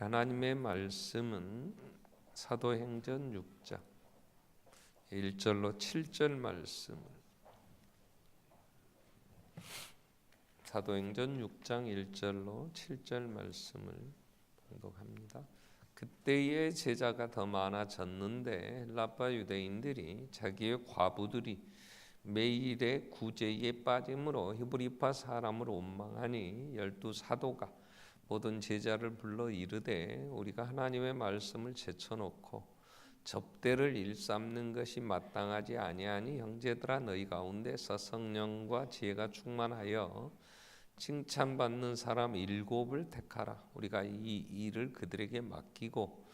하나님의 말씀은 사도행전 6장 1절로 7절 말씀을 사도행전 6장 1절로 7절 말씀을 봉독합니다. 그때의 제자가 더 많아졌는데 헬라파 유대인들이 자기의 과부들이 매일의 구제에 빠짐으로 히브리파 사람을 원망하니 12 사도가 모든 제자를 불러 이르되 우리가 하나님의 말씀을 제쳐놓고 접대를 일삼는 것이 마땅하지 아니하니 형제들아 너희 가운데서 성령과 지혜가 충만하여 칭찬받는 사람 7을 택하라. 우리가 이 일을 그들에게 맡기고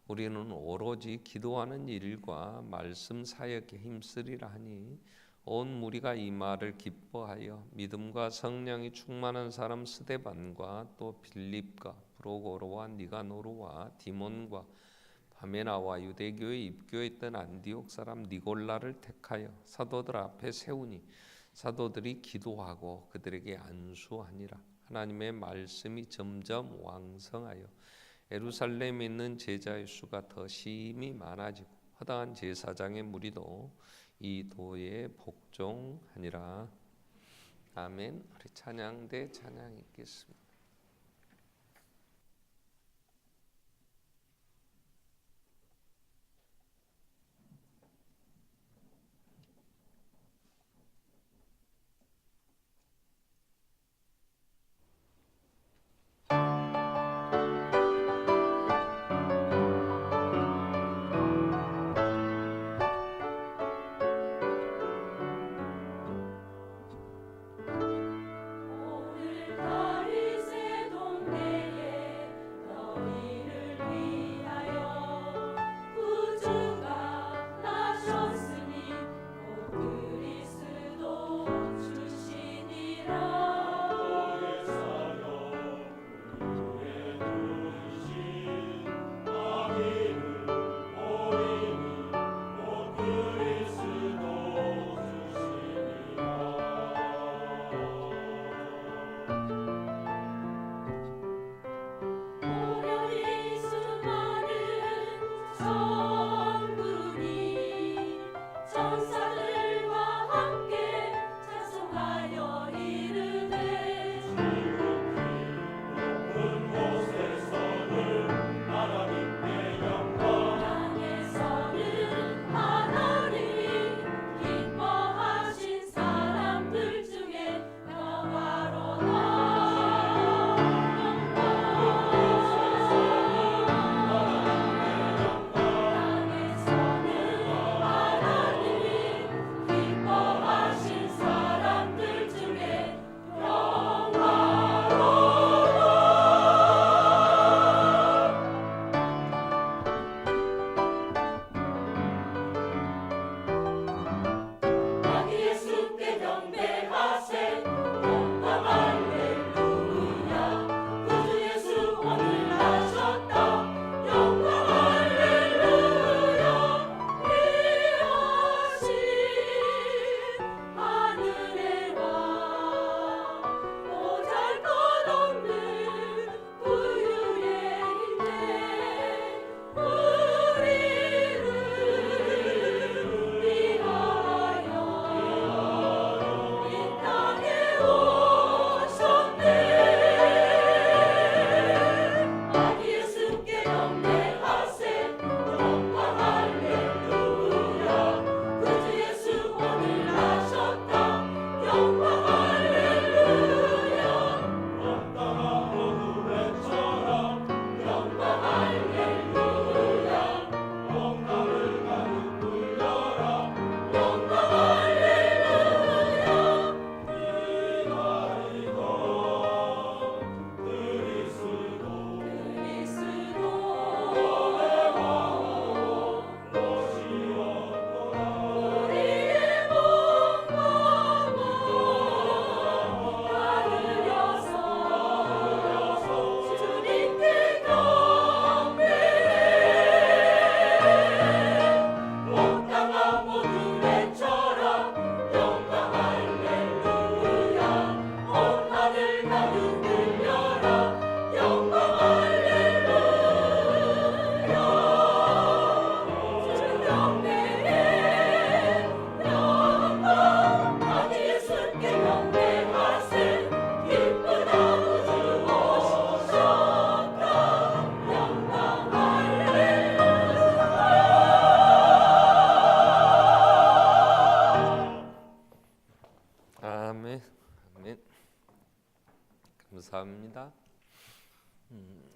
우리는 오로지 기도하는 일과 말씀 사역에 힘쓰리라 하니 온 무리가 이 말을 기뻐하여 믿음과 성령이 충만한 사람 스데반과 또 빌립과 프로고로와 니가노르와 디몬과 바메나와 유대교에 입교했던 안디옥 사람 니골라를 택하여 사도들 앞에 세우니 사도들이 기도하고 그들에게 안수하니라. 하나님의 말씀이 점점 왕성하여 예루살렘에 있는 제자의 수가 더 심히 많아지고 허다한 제사장의 무리도 이 도에 복종하니라. 아멘. 우리 찬양대 찬양 읽겠습니다. 오늘 다리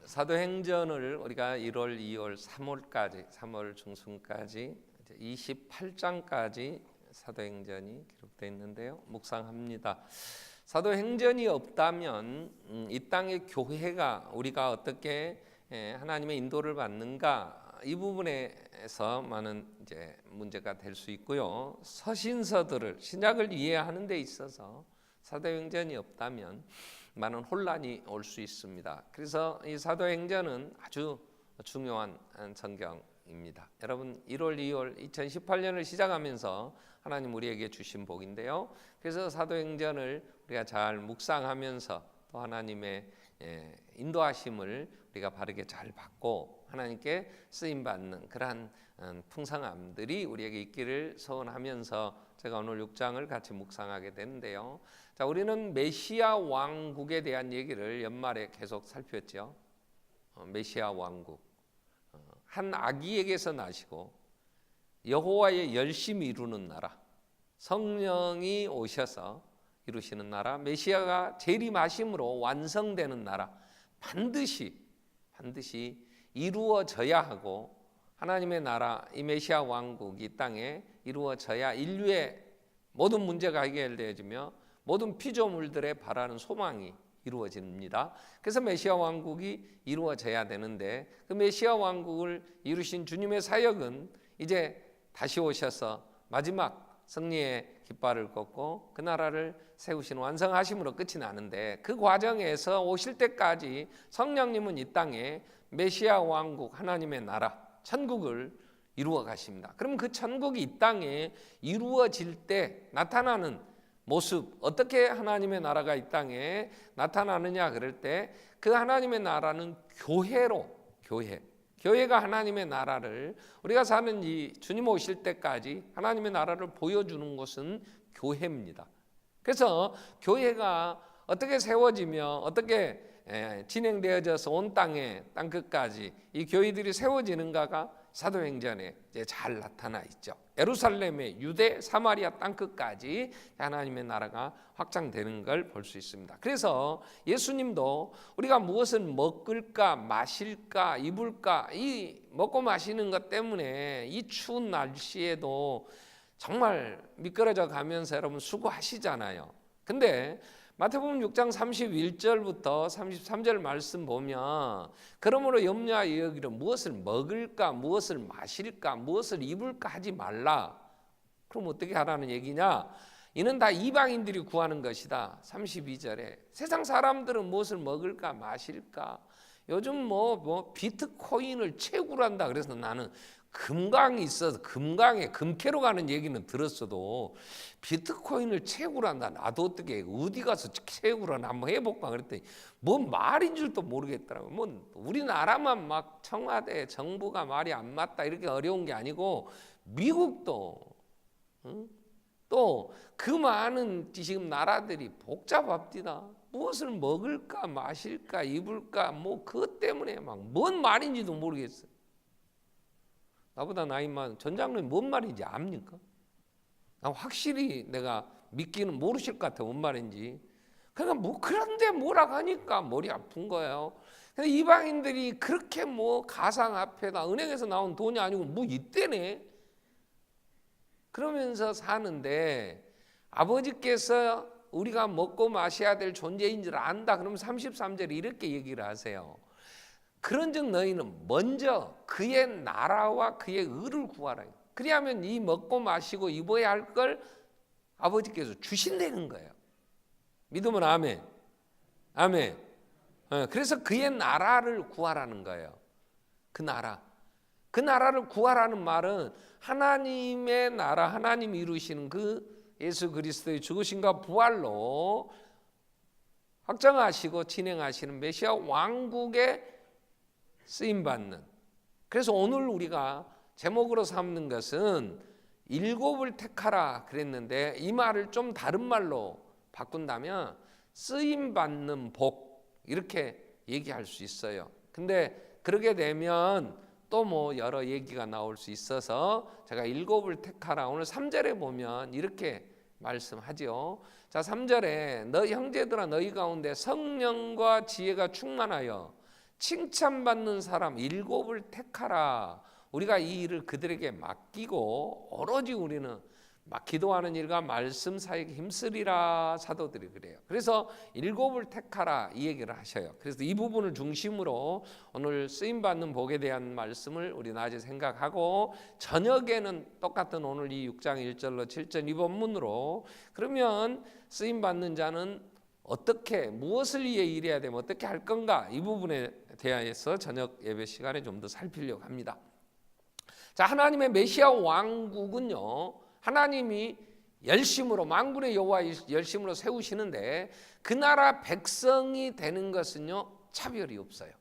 사도행전을 우리가 1월, 2월, 3월까지 3월 중순까지 28장까지 사도행전이 기록되어 있는데요. 묵상합니다. 사도행전이 없다면 이 땅의 교회가 우리가 어떻게 하나님의 인도를 받는가 이 부분에서 많은 이제 문제가 될 수 있고요. 서신서들을 신약을 이해하는 데 있어서 사도행전이 없다면 많은 혼란이 올 수 있습니다. 그래서 이 사도행전은 아주 중요한 성경입니다. 여러분 1월, 2월 2018년을 시작하면서 하나님 우리에게 주신 복인데요. 그래서 사도행전을 우리가 잘 묵상하면서 또 하나님의 인도하심을 우리가 바르게 잘 받고 하나님께 쓰임 받는 그러한 풍성함들이 우리에게 있기를 소원하면서 제가 오늘 6장을 같이 묵상하게 되는데요. 자, 우리는 메시아 왕국에 대한 얘기를 연말에 계속 살폈죠. 메시아 왕국, 한 아기에게서 나시고 여호와의 열심히 이루는 나라, 성령이 오셔서 이루시는 나라, 메시아가 재림하심으로 완성되는 나라, 반드시 이루어져야 하고 하나님의 나라, 이 메시아 왕국 이 땅에 이루어져야 인류의 모든 문제가 해결되어지며 모든 피조물들의 바라는 소망이 이루어집니다. 그래서 메시아 왕국이 이루어져야 되는데 그 메시아 왕국을 이루신 주님의 사역은 이제 다시 오셔서 마지막 승리의 깃발을 꽂고 그 나라를 세우시는 완성하심으로 끝이 나는데 그 과정에서 오실 때까지 성령님은 이 땅에 메시아 왕국 하나님의 나라 천국을 이루어 가십니다. 그럼 그 천국이 이 땅에 이루어질 때 나타나는 모습, 어떻게 하나님의 나라가 이 땅에 나타나느냐 그럴 때 그 하나님의 나라는 교회가 하나님의 나라를 우리가 사는 이 주님 오실 때까지 하나님의 나라를 보여주는 것은 교회입니다. 그래서 교회가 어떻게 세워지며 어떻게 진행되어져서 온 땅에 땅끝까지 이 교회들이 세워지는가가 사도행전에 이제 잘 나타나 있죠. 예루살렘의 유대 사마리아 땅끝까지 하나님의 나라가 확장되는 걸 볼 수 있습니다. 그래서 예수님도 우리가 무엇을 먹을까 마실까 입을까 이 먹고 마시는 것 때문에 이 추운 날씨에도 정말 미끄러져 가면서 여러분 수고하시잖아요. 근데 마태복음 6장 31절부터 33절 말씀 보면 그러므로 염려하여 여기를 무엇을 먹을까 무엇을 마실까 무엇을 입을까 하지 말라. 그럼 어떻게 하라는 얘기냐? 이는 다 이방인들이 구하는 것이다. 32절에 세상 사람들은 무엇을 먹을까 마실까 요즘 뭐 비트코인을 채굴 한다 그래서 나는 금강이 있어서 금강에 금캐로 가는 얘기는 들었어도 비트코인을 채굴한다. 나도 어떻게 어디 가서 채굴하나 한번 해볼까 그랬더니 뭔 말인 줄도 모르겠더라고요. 뭐 우리나라만 막 청와대 정부가 말이 안 맞다 이렇게 어려운 게 아니고 미국도 또 그 많은 지금 나라들이 복잡합니다. 무엇을 먹을까 마실까 입을까 뭐 그것 때문에 막 뭔 말인지도 모르겠어요. 나보다 나이 많은 전장로님 뭔 말인지 압니까? 나 확실히 내가 믿기는 모르실 것 같아 뭔 말인지. 그러니까 뭐 그런데 뭐라고 하니까 머리 아픈 거예요. 근데 이방인들이 그렇게 뭐 가상 화폐다 은행에서 나온 돈이 아니고 뭐 이때네. 그러면서 사는데 아버지께서 우리가 먹고 마셔야 될 존재인 줄 안다. 그러면 33절에 이렇게 얘기를 하세요. 그런즉 너희는 먼저 그의 나라와 그의 의를 구하라. 그리하면 이 먹고 마시고 입어야 할 걸 아버지께서 주신다는 거예요. 믿으면 아멘. 아멘. 그래서 그의 나라를 구하라는 거예요. 그 나라를 구하라는 말은 하나님의 나라, 하나님이 이루시는 그 예수 그리스도의 죽으심과 부활로 확정하시고 진행하시는 메시아 왕국의 쓰임받는. 그래서 오늘 우리가 제목으로 삼는 것은 일곱을 택하라 그랬는데 이 말을 좀 다른 말로 바꾼다면 쓰임받는 복 이렇게 얘기할 수 있어요. 근데 그러게 되면 또 뭐 여러 얘기가 나올 수 있어서 제가 일곱을 택하라. 오늘 3절에 보면 이렇게 말씀하죠. 자, 3절에 너 형제들아 너희 가운데 성령과 지혜가 충만하여 칭찬받는 사람 일곱을 택하라. 우리가 이 일을 그들에게 맡기고 오로지 우리는 막 기도하는 일과 말씀 사이에 힘쓰리라. 사도들이 그래요. 그래서 일곱을 택하라 이 얘기를 하셔요. 그래서 이 부분을 중심으로 오늘 쓰임받는 복에 대한 말씀을 우리 낮에 생각하고, 저녁에는 똑같은 오늘 이 6장 1절로 7절 이 본문으로 그러면 쓰임받는 자는 어떻게, 무엇을 위해 일해야 되면 어떻게 할 건가, 이 부분에 대해서 저녁 예배 시간에 좀 더 살피려고 합니다. 자, 하나님의 메시아 왕국은요, 하나님이 열심으로, 만군의 여호와 열심으로 세우시는데 그 나라 백성이 되는 것은요 차별이 없어요.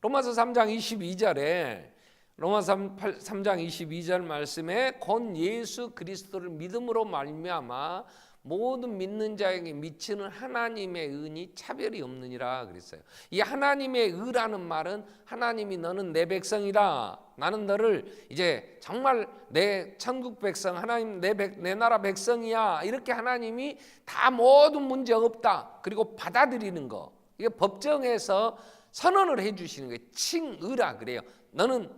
로마서 3장 22절에 로마서 3장 22절 말씀에 곧 예수 그리스도를 믿음으로 말미암아 모든 믿는 자에게 미치는 하나님의 은이 차별이 없느니라 그랬어요. 이 하나님의 의라는 말은 하나님이 너는 내 백성이다, 나는 너를 이제 정말 내 천국 백성, 하나님 내 나라 백성이야, 이렇게 하나님이 다 모든 문제 없다 그리고 받아들이는 거, 이게 법정에서 선언을 해주시는 거예요. 칭의라 그래요. 너는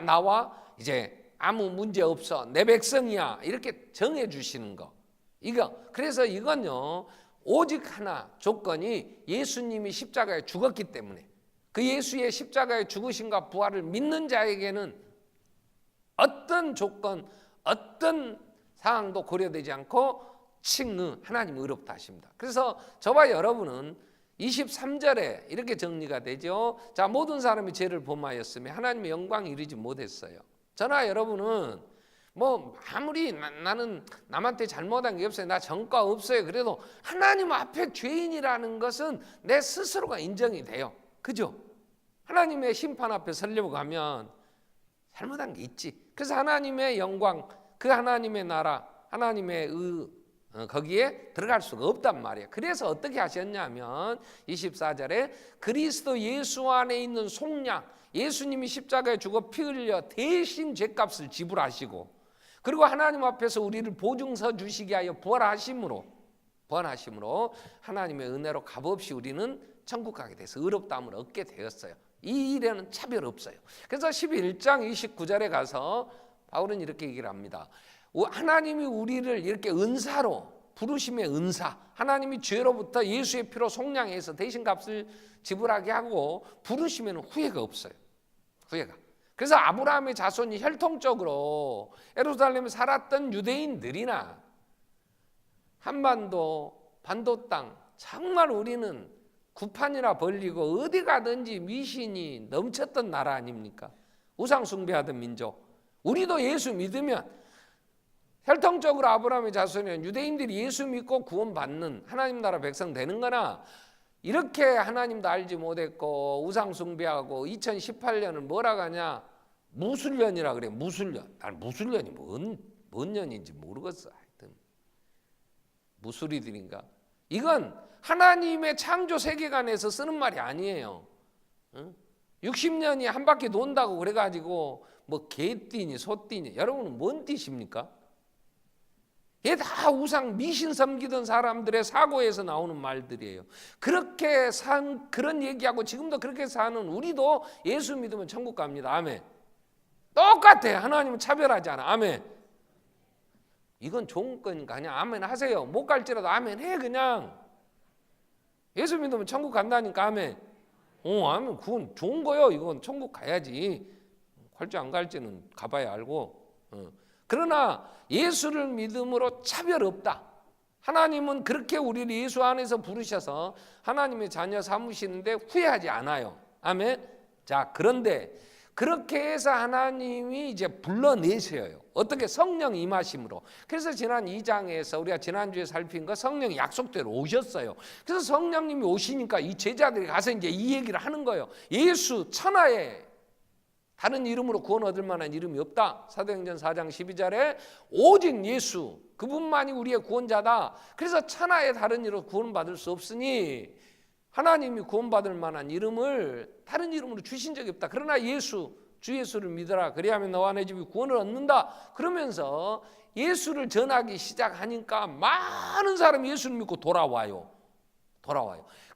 나와 이제 아무 문제 없어, 내 백성이야, 이렇게 정해 주시는 거. 그래서 이건요 오직 하나 조건이 예수님이 십자가에 죽었기 때문에, 그 예수의 십자가의 죽으심과 부활을 믿는 자에게는 어떤 조건, 어떤 상황도 고려되지 않고 칭의, 하나님 의롭다 하십니다. 그래서 저와 여러분은 23절에 이렇게 정리가 되죠. 자, 모든 사람이 죄를 범하였으며 하나님의 영광에 이르지 못했어요. 저나 여러분은 뭐 아무리 나는 남한테 잘못한 게 없어요, 나 전과 없어요, 그래도 하나님 앞에 죄인이라는 것은 내 스스로가 인정이 돼요. 그죠? 하나님의 심판 앞에 서려고 하면 잘못한 게 있지. 그래서 하나님의 영광, 그 하나님의 나라, 하나님의 거기에 들어갈 수가 없단 말이에요. 그래서 어떻게 하셨냐면 24절에 그리스도 예수 안에 있는 속량, 예수님이 십자가에 죽어 피 흘려 대신 죄값을 지불하시고, 그리고 하나님 앞에서 우리를 보증서 주시게 하여 부활하심으로 하나님의 은혜로 값없이 우리는 천국 가게 돼서 의롭다함을 얻게 되었어요. 이 일에는 차별 없어요. 그래서 11장 29절에 가서 바울은 이렇게 얘기를 합니다. 하나님이 우리를 이렇게 은사로, 부르심의 은사, 하나님이 죄로부터 예수의 피로 속량해서 대신 값을 지불하게 하고 부르시면 후회가 없어요. 후회가. 그래서 아브라함의 자손이 혈통적으로 예루살렘에 살았던 유대인들이나 한반도, 반도 땅, 정말 우리는 구판이나 벌리고 어디 가든지 미신이 넘쳤던 나라 아닙니까? 우상 숭배하던 민족. 우리도 예수 믿으면 혈통적으로 아브라함의 자손이면 유대인들이 예수 믿고 구원받는 하나님 나라 백성 되는 거나, 이렇게 하나님도 알지 못했고 우상 숭배하고 2018년을 뭐라 하냐, 무술년이라 그래. 무술년. 난 무술년이 뭔 년인지 모르겠어. 하여튼 무술이들인가. 이건 하나님의 창조 세계관에서 쓰는 말이 아니에요. 60년이 한 바퀴 돈다고 그래가지고 뭐 개띠니 소띠니, 여러분은 뭔 띠십니까? 이게 다 우상 미신 섬기던 사람들의 사고에서 나오는 말들이에요. 그렇게 그런 얘기하고 지금도 그렇게 사는 우리도 예수 믿으면 천국 갑니다. 아멘. 똑같아. 하나님은 차별하지 않아. 아멘. 이건 좋은 거니까 그냥 아멘 하세요. 못 갈지라도 아멘 해. 그냥 예수 믿으면 천국 간다니까. 아멘. 아멘. 그건 좋은 거요. 이건 천국 가야지. 갈지 안 갈지는 가봐야 알고. 그러나 예수를 믿음으로 차별 없다. 하나님은 그렇게 우리를 예수 안에서 부르셔서 하나님의 자녀 삼으시는데 후회하지 않아요. 아멘. 자, 그런데 그렇게 해서 하나님이 이제 불러내셔요. 어떻게? 성령 임하심으로. 그래서 지난 2장에서 우리가 지난주에 살핀 거, 성령이 약속대로 오셨어요. 그래서 성령님이 오시니까 이 제자들이 가서 이제 이 얘기를 하는 거예요. 예수, 천하에 다른 이름으로 구원 얻을 만한 이름이 없다. 사도행전 4장 12절에 오직 예수, 그분만이 우리의 구원자다. 그래서 천하에 다른 이름으로 구원받을 수 없으니 하나님이 구원받을 만한 이름을 다른 이름으로 주신 적이 없다. 그러나 예수, 주 예수를 믿어라. 그리하면 너와 내 집이 구원을 얻는다. 그러면서 예수를 전하기 시작하니까 많은 사람이 예수를 믿고 돌아와요.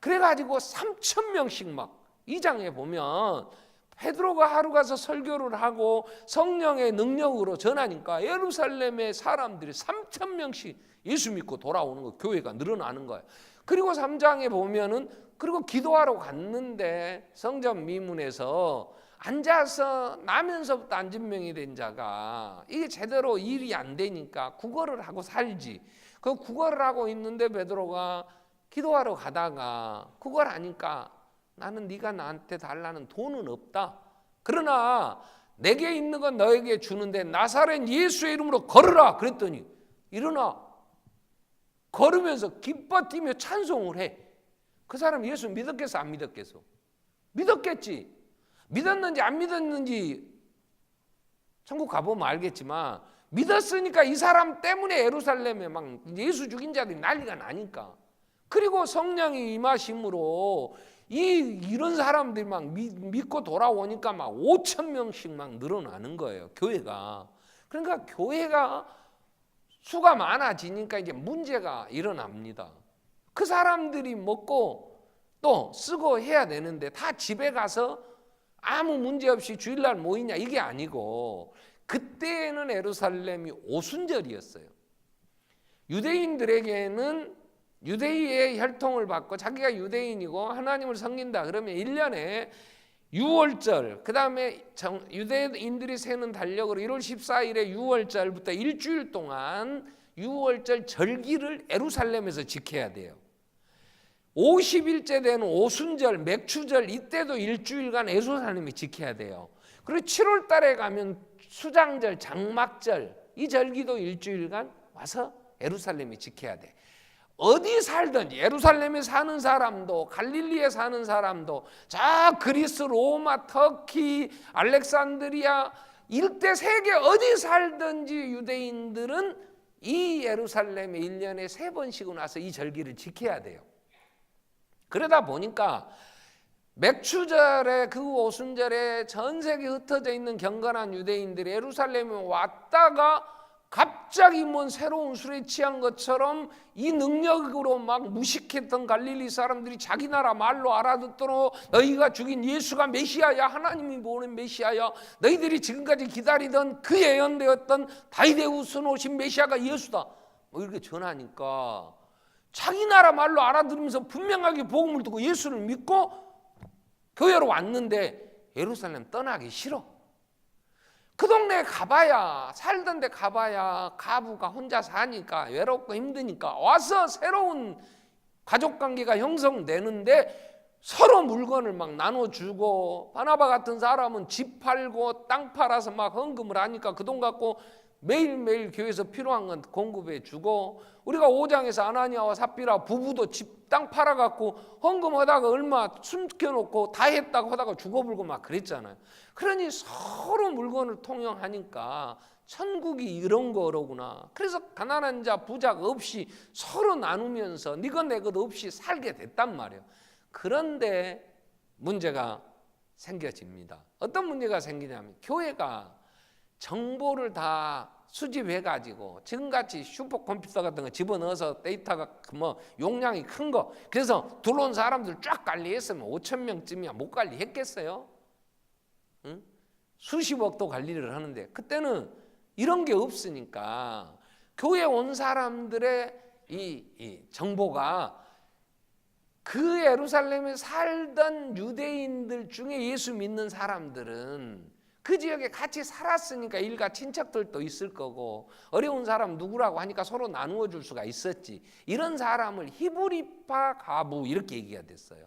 그래가지고 3,000명씩 막 2장에 보면 베드로가 하루 가서 설교를 하고 성령의 능력으로 전하니까 예루살렘의 사람들이 3,000명씩 예수 믿고 돌아오는 거, 교회가 늘어나는 거예요. 그리고 3장에 보면은 그리고 기도하러 갔는데 성전 미문에서 앉아서 나면서부터 안진병이 된 자가 이게 제대로 일이 안 되니까 구걸을 하고 살지. 그 구걸을 하고 있는데 베드로가 기도하러 가다가 구걸하니까 나는 네가 나한테 달라는 돈은 없다. 그러나 내게 있는 건 너에게 주는데 나사렛 예수의 이름으로 걸으라. 그랬더니 일어나 걸으면서 기뻐 뛰며 찬송을 해. 그 사람 예수 믿었겠어 안 믿었겠어? 믿었겠지. 믿었는지 안 믿었는지 천국 가보면 알겠지만 믿었으니까 이 사람 때문에 예루살렘에 막 예수 죽인 자들이 난리가 나니까. 그리고 성령이 임하심으로 이런 사람들이 막 믿고 돌아오니까 막 5,000명씩 막 늘어나는 거예요, 교회가. 그러니까 교회가 수가 많아지니까 이제 문제가 일어납니다. 그 사람들이 먹고 또 쓰고 해야 되는데 다 집에 가서 아무 문제 없이 주일날 모이냐 이게 아니고 그때는 예루살렘이 오순절이었어요. 유대인들에게는 유대인의 혈통을 받고 자기가 유대인이고 하나님을 섬긴다 그러면 1년에 6월절 그 다음에 유대인들이 세는 달력으로 1월 14일에 6월절부터 일주일 동안 6월절 절기를 예루살렘에서 지켜야 돼요. 50일째 되는 오순절, 맥추절 이때도 일주일간 예루살렘이 지켜야 돼요. 그리고 7월 달에 가면 수장절, 장막절 이 절기도 일주일간 와서 예루살렘이 지켜야 돼. 어디 살든 예루살렘에 사는 사람도 갈릴리에 사는 사람도 저 그리스, 로마, 터키, 알렉산드리아 일대 세계 어디 살든지 유대인들은 이 예루살렘에 1년에 3번씩은 와서 이 절기를 지켜야 돼요. 그러다 보니까 맥추절에 그 오순절에 전 세계에 흩어져 있는 경건한 유대인들이 예루살렘에 왔다가 갑자기 뭔 새로운 술에 취한 것처럼 이 능력으로 막 무식했던 갈릴리 사람들이 자기 나라 말로 알아듣도록 너희가 죽인 예수가 메시아야, 하나님이 보낸 메시아야, 너희들이 지금까지 기다리던 그 예언되었던 다윗의 후손 오신 메시아가 예수다 뭐 이렇게 전하니까 자기 나라 말로 알아들으면서 분명하게 복음을 듣고 예수를 믿고 교회로 왔는데 예루살렘 떠나기 싫어. 그 동네에 가봐야 살던 데 가봐야 가부가 혼자 사니까 외롭고 힘드니까 와서 새로운 가족관계가 형성되는데 서로 물건을 막 나눠주고 바나바 같은 사람은 집 팔고 땅 팔아서 막 헌금을 하니까 그 돈 갖고 매일매일 교회에서 필요한 건 공급해 주고 우리가 5장에서 아나니아와 삽비라 부부도 집 땅 팔아갖고 헌금하다가 얼마 숨겨놓고 다 했다고 하다가 죽어불고 막 그랬잖아요. 그러니 서로 물건을 통용하니까 천국이 이런 거로구나. 그래서 가난한 자 부자가 없이 서로 나누면서 네 것 내 것 없이 살게 됐단 말이에요. 그런데 문제가 생겨집니다. 어떤 문제가 생기냐면 교회가 정보를 다 수집해가지고 지금같이 슈퍼컴퓨터 같은 거 집어넣어서 데이터가 뭐 용량이 큰 거 그래서 들어온 사람들 쫙 관리했으면 5,000명쯤이야 못 관리했겠어요? 응? 수십억도 관리를 하는데 그때는 이런 게 없으니까 교회 온 사람들의 이 정보가 그 예루살렘에 살던 유대인들 중에 예수 믿는 사람들은 그 지역에 같이 살았으니까 일가 친척들도 있을 거고 어려운 사람 누구라고 하니까 서로 나누어 줄 수가 있었지. 이런 사람을 히브리파 가부 이렇게 얘기가 됐어요.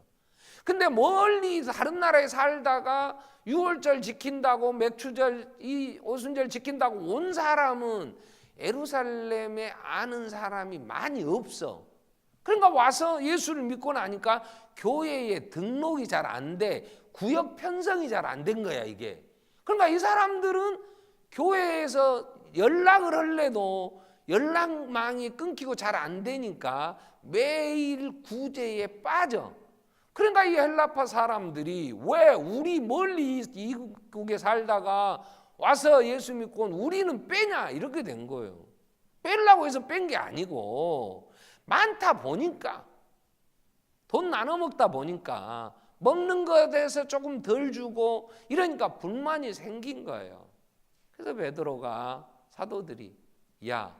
근데 멀리 다른 나라에 살다가 6월절 지킨다고 맥추절 이 오순절 지킨다고 온 사람은 예루살렘에 아는 사람이 많이 없어. 그러니까 와서 예수를 믿고 나니까 교회에 등록이 잘 안 돼. 구역 편성이 잘 안 된 거야 이게. 그러니까 이 사람들은 교회에서 연락을 할래도 연락망이 끊기고 잘 안 되니까 매일 구제에 빠져. 그러니까 이 헬라파 사람들이 왜 우리 멀리 이국에 살다가 와서 예수 믿고 우리는 빼냐 이렇게 된 거예요. 빼려고 해서 뺀 게 아니고 많다 보니까 돈 나눠 먹다 보니까 먹는 것에서 조금 덜 주고 이러니까 불만이 생긴 거예요. 그래서 베드로가 사도들이 야,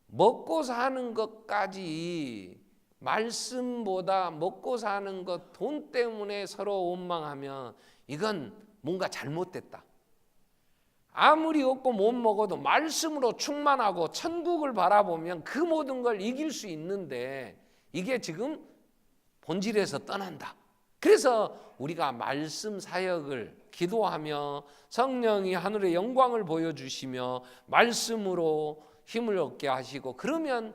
먹고 사는 것까지 말씀보다 먹고 사는 것 돈 때문에 서로 원망하면 이건 뭔가 잘못됐다. 아무리 없고 못 먹어도 말씀으로 충만하고 천국을 바라보면 그 모든 걸 이길 수 있는데 이게 지금 본질에서 떠난다. 그래서 우리가 말씀 사역을 기도하며 성령이 하늘의 영광을 보여주시며 말씀으로 힘을 얻게 하시고 그러면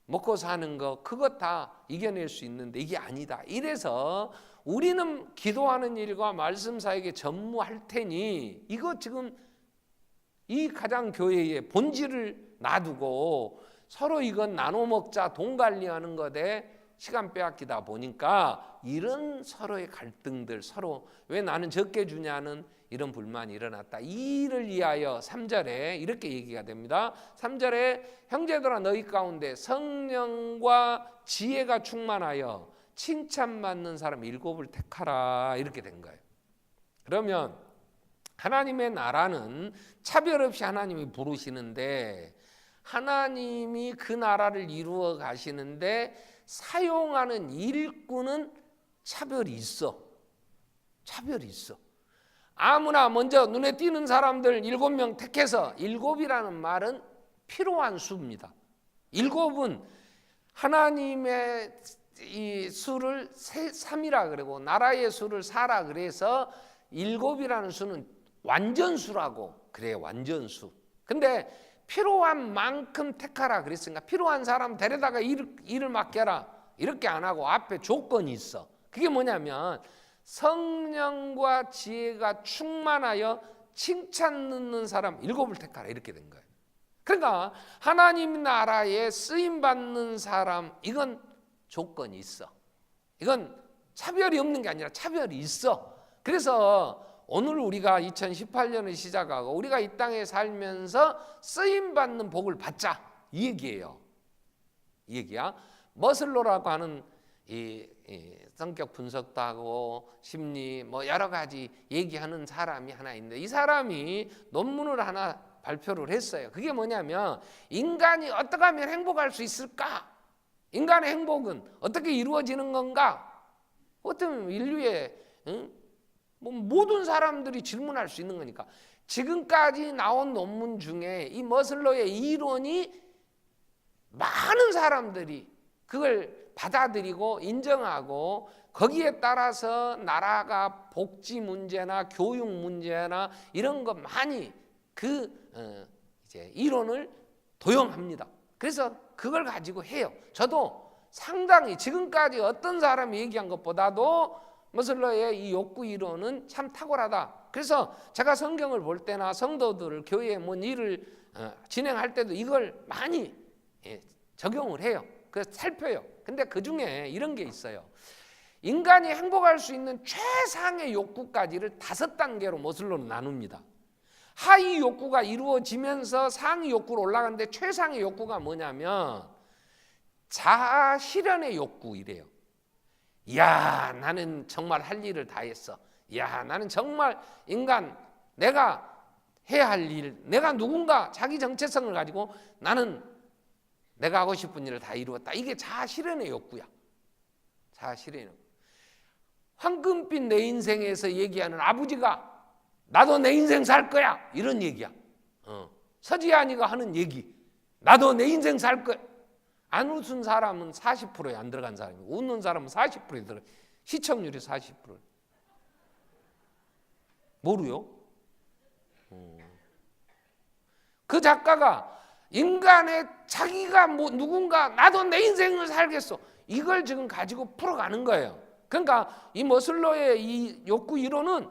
먹고 사는 거 그것 다 이겨낼 수 있는데 이게 아니다. 이래서 우리는 기도하는 일과 말씀 사역에 전무할 테니 이거 지금 이 가장 교회의 본질을 놔두고 서로 이건 나눠 먹자 돈 관리하는 것에 시간 빼앗기다 보니까 이런 서로의 갈등들 서로 왜 나는 적게 주냐는 이런 불만이 일어났다. 이를 위하여 3절에 이렇게 얘기가 됩니다. 3절에 형제들아 너희 가운데 성령과 지혜가 충만하여 칭찬받는 사람 7을 택하라 이렇게 된 거예요. 그러면 하나님의 나라는 차별 없이 하나님이 부르시는데 하나님이 그 나라를 이루어 가시는데 사용하는 일꾼은 차별이 있어. 차별이 있어. 아무나 먼저 눈에 띄는 사람들 7명 택해서 7이라는 말은 필요한 수입니다. 7은 하나님의 이 수를 3이라 그러고 나라의 수를 4라 그래서 7이라는 수는 완전수라고 그래요. 완전수. 근데 필요한 만큼 택하라 그랬으니까 필요한 사람 데려다가 일을 맡겨라 이렇게 안 하고 앞에 조건이 있어. 그게 뭐냐면 성령과 지혜가 충만하여 칭찬 듣는 사람 7을 택하라 이렇게 된 거예요. 그러니까 하나님 나라에 쓰임받는 사람 이건 조건이 있어. 이건 차별이 없는 게 아니라 차별이 있어. 그래서 오늘 우리가 2018년을 시작하고 우리가 이 땅에 살면서 쓰임받는 복을 받자 이 얘기예요. 이 얘기야. 머슬로라고 하는 이 성격 분석도 하고 심리 뭐 여러 가지 얘기하는 사람이 하나 있는데 이 사람이 논문을 하나 발표를 했어요. 그게 뭐냐면 인간이 어떻게 하면 행복할 수 있을까? 인간의 행복은 어떻게 이루어지는 건가? 어떤 인류의 뭐 모든 사람들이 질문할 수 있는 거니까 지금까지 나온 논문 중에 이 머슬로의 이론이 많은 사람들이 그걸 받아들이고 인정하고 거기에 따라서 나라가 복지 문제나 교육 문제나 이런 거 많이 이제 이론을 도용합니다. 그래서 그걸 가지고 해요. 저도 상당히 지금까지 어떤 사람이 얘기한 것보다도 머슬로의 이 욕구 이론은 참 탁월하다. 그래서 제가 성경을 볼 때나 성도들을 교회에 뭔 일을 진행할 때도 이걸 많이 적용을 해요. 그래서 살펴요. 근데 그 중에 이런 게 있어요. 인간이 행복할 수 있는 최상의 욕구까지를 5단계로 머슬로는 나눕니다. 하위 욕구가 이루어지면서 상위 욕구로 올라가는데 최상의 욕구가 뭐냐면 자아 실현의 욕구 이래요. 야, 나는 정말 할 일을 다 했어. 야, 나는 정말 인간 내가 해야 할 일, 내가 누군가 자기 정체성을 가지고 나는 내가 하고 싶은 일을 다 이루었다. 이게 자아 실현의 욕구야. 자아 실현의 욕구. 황금빛 내 인생에서 얘기하는 아버지가 나도 내 인생 살 거야 이런 얘기야. 서지아니가 하는 얘기. 나도 내 인생 살 거야. 안 웃은 사람은 40%에 안 들어간 사람이고 웃는 사람은 40%에 들어가. 시청률이 40%. 모르요? 그 작가가 인간의 자기가 뭐 누군가 나도 내 인생을 살겠어 이걸 지금 가지고 풀어가는 거예요. 그러니까 이 머슬로의 이 욕구 이론은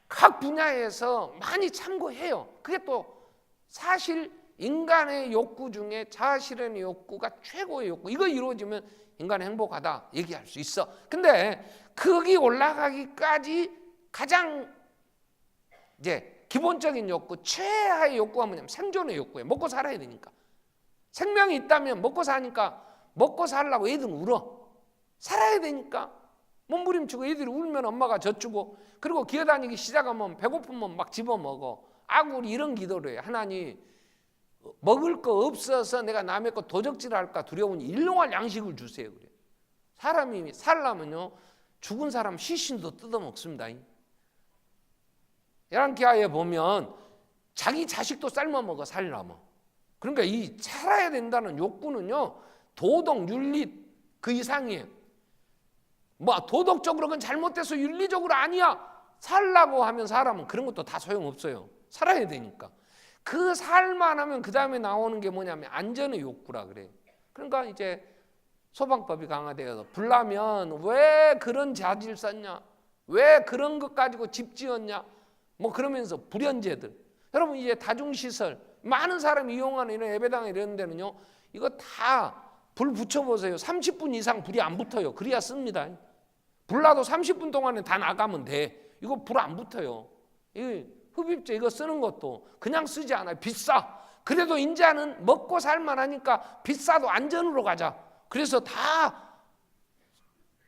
각 분야에서 많이 참고해요. 그게 또 사실 인간의 욕구 중에 자아 실현의 욕구가 최고의 욕구. 이거 이루어지면 인간은 행복하다 얘기할 수 있어. 근데 거기 올라가기까지 가장 이제 기본적인 욕구, 최하의 욕구가 뭐냐면 생존의 욕구예요. 먹고 살아야 되니까. 생명이 있다면 먹고 사니까 먹고 살려고 애들 울어. 살아야 되니까 몸부림치고 애들이 울면 엄마가 젖주고, 그리고 기어다니기 시작하면 배고프면 막 집어먹어. 아구 이런 기도를 해. 하나님, 먹을 거 없어서 내가 남의 거 도적질할까 두려우니 일용할 양식을 주세요. 그래. 사람이 살려면요, 죽은 사람 시신도 뜯어먹습니다. 열왕기하에 보면 자기 자식도 삶아먹어 살려면. 그러니까 이 살아야 된다는 욕구는요, 도덕, 윤리 그 이상이에요. 뭐 도덕적으로 그건 잘못돼서 윤리적으로 아니야. 살라고 하면 사람은 그런 것도 다 소용없어요. 살아야 되니까. 그 살만 하면 그 다음에 나오는 게 뭐냐면 안전의 욕구라 그래요. 그러니까 이제 소방법이 강화되어서 불나면 왜 그런 자질 썼냐, 왜 그런 것 가지고 집 지었냐, 뭐 그러면서 불연제들. 여러분 이제 다중시설 많은 사람이 이용하는 이런 예배당 이런 데는요, 이거 다 불 붙여보세요. 30분 이상 불이 안 붙어요. 그래야 씁니다. 불나도 30분 동안에 다 나가면 돼. 이거 불 안 붙어요. 이 흡입제 이거 쓰는 것도 그냥 쓰지 않아요. 비싸. 그래도 인자는 먹고 살만하니까 비싸도 안전으로 가자. 그래서 다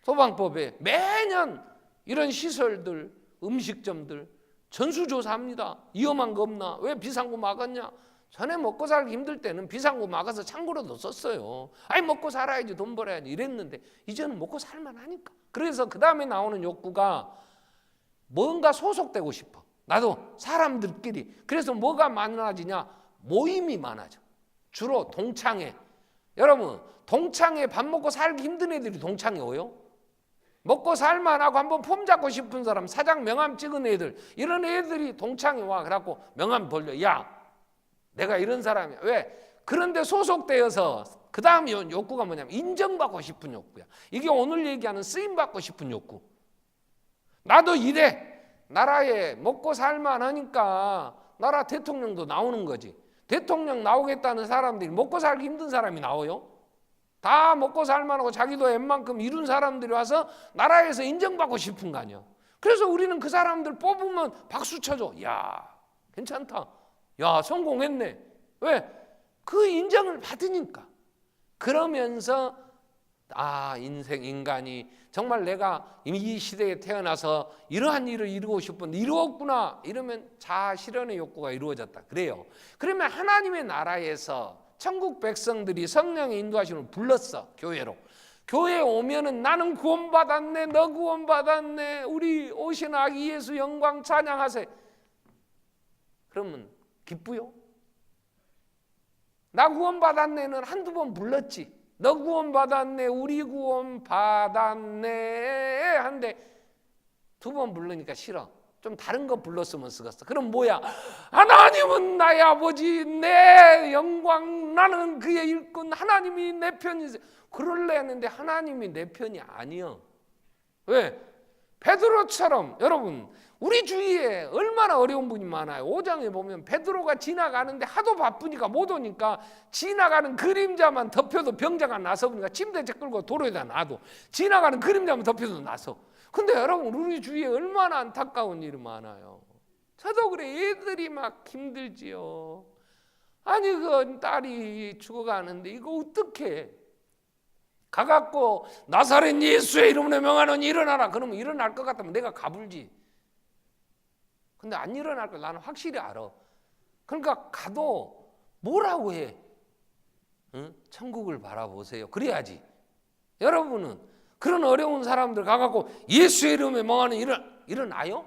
소방법에 매년 이런 시설들, 음식점들 전수조사합니다. 위험한 거 없나? 왜 비상구 막았냐? 전에 먹고 살기 힘들 때는 비상구 막아서 창고로도 썼어요. 아니 먹고 살아야지, 돈 벌어야지 이랬는데 이제는 먹고 살만하니까. 그래서 그 다음에 나오는 욕구가 뭔가 소속되고 싶어. 나도 사람들끼리. 그래서 뭐가 많아지냐? 모임이 많아져. 주로 동창회. 여러분 동창회 밥 먹고 살기 힘든 애들이 동창회 오요? 먹고 살만하고 한번 폼 잡고 싶은 사람, 사장 명함 찍은 애들, 이런 애들이 동창회 와. 그래갖고 명함 돌려. 야, 내가 이런 사람이야. 왜? 그런데 소속되어서 그 다음 욕구가 뭐냐면 인정받고 싶은 욕구야. 이게 오늘 얘기하는 쓰임받고 싶은 욕구. 나도 이래. 나라에 먹고 살만하니까 나라 대통령도 나오는 거지. 대통령 나오겠다는 사람들이 먹고 살기 힘든 사람이 나와요? 다 먹고 살만하고 자기도 웬만큼 이룬 사람들이 와서 나라에서 인정받고 싶은 거 아니야. 그래서 우리는 그 사람들 뽑으면 박수 쳐줘. 야, 괜찮다. 야, 성공했네. 왜? 그 인정을 받으니까. 그러면서 인간이 정말 내가 이 시대에 태어나서 이러한 일을 이루고 싶은데 이루었구나. 이러면 자아 실현의 욕구가 이루어졌다. 그래요. 그러면 하나님의 나라에서 천국 백성들이 성령의 인도하심을 불렀어. 교회로. 교회에 오면은 나는 구원받았네, 너 구원받았네, 우리 오신 아기 예수 영광 찬양하세. 그러면 기쁘요? 나 구원받았네는 한두 번 불렀지. 너 구원받았네, 우리 구원받았네 한데 두 번 부르니까 싫어. 좀 다른 거 불렀으면 쓰겠어. 그럼 뭐야? 하나님은 나의 아버지, 내 영광, 나는 그의 일꾼, 하나님이 내 편이세요. 그럴래 했는데 하나님이 내 편이 아니요. 왜? 베드로처럼. 여러분 우리 주위에 얼마나 어려운 분이 많아요. 5장에 보면 베드로가 지나가는데 하도 바쁘니까 못 오니까 지나가는 그림자만 덮여도 병자가 나서 보니까 침대째 끌고 도로에다 놔도 지나가는 그림자만 덮여도 나서. 근데 여러분 우리 주위에 얼마나 안타까운 일이 많아요. 저도 그래. 애들이 막 힘들지요. 아니 그 딸이 죽어가는데 이거 어떡해. 가갖고 나사렛 예수의 이름으로 명하노니 일어나라. 그러면 일어날 것 같으면 내가 가불지. 근데 안 일어날 걸 나는 확실히 알아. 그러니까 가도 뭐라고 해? 응? 천국을 바라보세요. 그래야지. 여러분은 그런 어려운 사람들 가갖고 예수의 이름에 명하는 일어나요?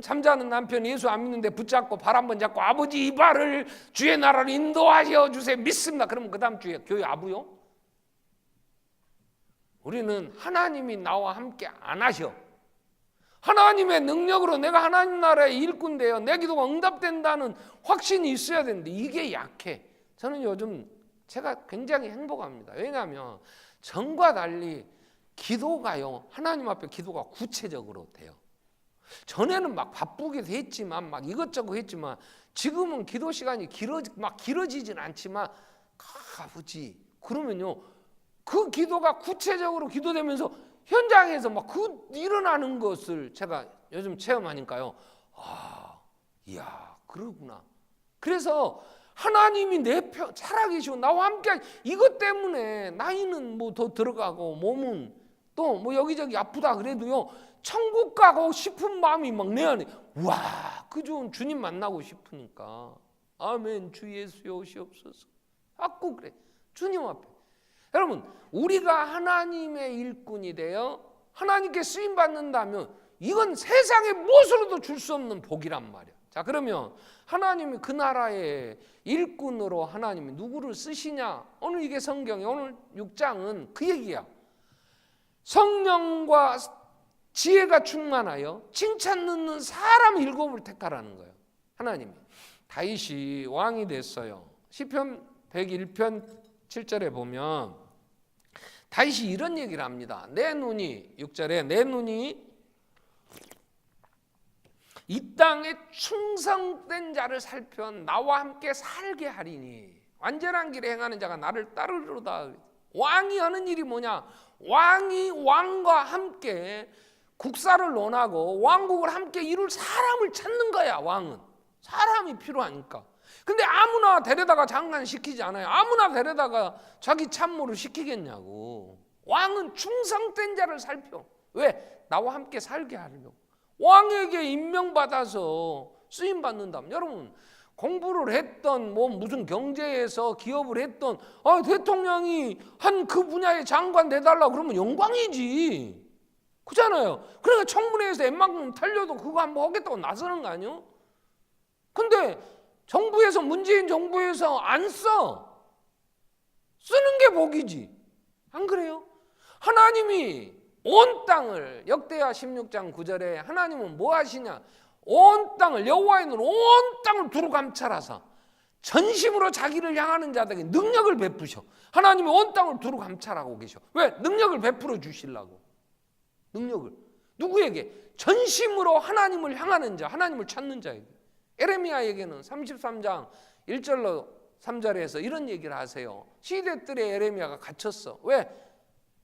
잠자는 남편 예수 안 믿는데 붙잡고 발 한번 잡고 아버지 이 발을 주의 나라로 인도하여 주세요. 믿습니다. 그러면 그 다음 주에 교회 아부요? 우리는 하나님이 나와 함께 안 하셔. 하나님의 능력으로 내가 하나님 나라의 일꾼 돼요. 내 기도가 응답된다는 확신이 있어야 되는데 이게 약해. 저는 요즘 제가 굉장히 행복합니다. 왜냐하면 전과 달리 기도가요, 하나님 앞에 기도가 구체적으로 돼요. 전에는 막 바쁘기도 했지만 막 이것저것 했지만 지금은 기도 시간이 길어지진 않지만 아버지 그러면요 그 기도가 구체적으로 기도되면서 현장에서 막 그 일어나는 것을 제가 요즘 체험하니까요. 이야 그러구나. 그래서 하나님이 내 편 살아계시고 나와 함께 이것 때문에 나이는 뭐 더 들어가고 몸은 또 뭐 여기저기 아프다 그래도요, 천국 가고 싶은 마음이 막 내 안에, 와, 그 좋은 주님 만나고 싶으니까. 아멘. 주 예수여 오시옵소서. 자꾸 그래, 주님 앞에. 여러분, 우리가 하나님의 일꾼이 되어 하나님께 쓰임 받는다면 이건 세상에 무엇으로도 줄 수 없는 복이란 말이야. 자, 그러면 하나님이 그 나라의 일꾼으로 하나님이 누구를 쓰시냐? 오늘 이게 성경이, 오늘 6장은 그 얘기야. 성령과 지혜가 충만하여 칭찬 듣는 사람 7을 택하라는 거예요. 하나님이. 다윗이 왕이 됐어요. 시편 101편 7절에 보면 다윗이 이런 얘기를 합니다. 내 눈이, 6절에 내 눈이 이 땅에 충성된 자를 살펴 나와 함께 살게 하리니 완전한 길에 행하는 자가 나를 따르리로다. 왕이 하는 일이 뭐냐? 왕이 왕과 함께 국사를 논하고 왕국을 함께 이룰 사람을 찾는 거야. 왕은 사람이 필요하니까. 근데 아무나 데려다가 장관 시키지 않아요. 아무나 데려다가 자기 참모를 시키겠냐고. 왕은 충성된 자를 살펴. 왜? 나와 함께 살게 하려고. 왕에게 임명받아서 쓰임받는다면, 여러분 공부를 했던 뭐 무슨 경제에서 기업을 했던 대통령이 한 그 분야의 장관 내달라고 그러면 영광이지. 그잖아요. 그러니까 청문회에서 웬만큼 탈려도 그거 한번 하겠다고 나서는 거 아니에요? 근데 정부에서, 문재인 정부에서 안 써. 쓰는 게 복이지. 안 그래요? 하나님이 온 땅을, 역대하 16장 9절에 하나님은 뭐 하시냐? 온 땅을, 여호와의 눈으로 온 땅을 두루 감찰하사 전심으로 자기를 향하는 자들에게 능력을 베푸셔. 하나님이 온 땅을 두루 감찰하고 계셔. 왜? 능력을 베풀어 주시려고. 능력을. 누구에게? 전심으로 하나님을 향하는 자, 하나님을 찾는 자에게. 에레미야에게는 33장 1절로 3절에서 이런 얘기를 하세요. 시대들의 에레미야가 갇혔어. 왜?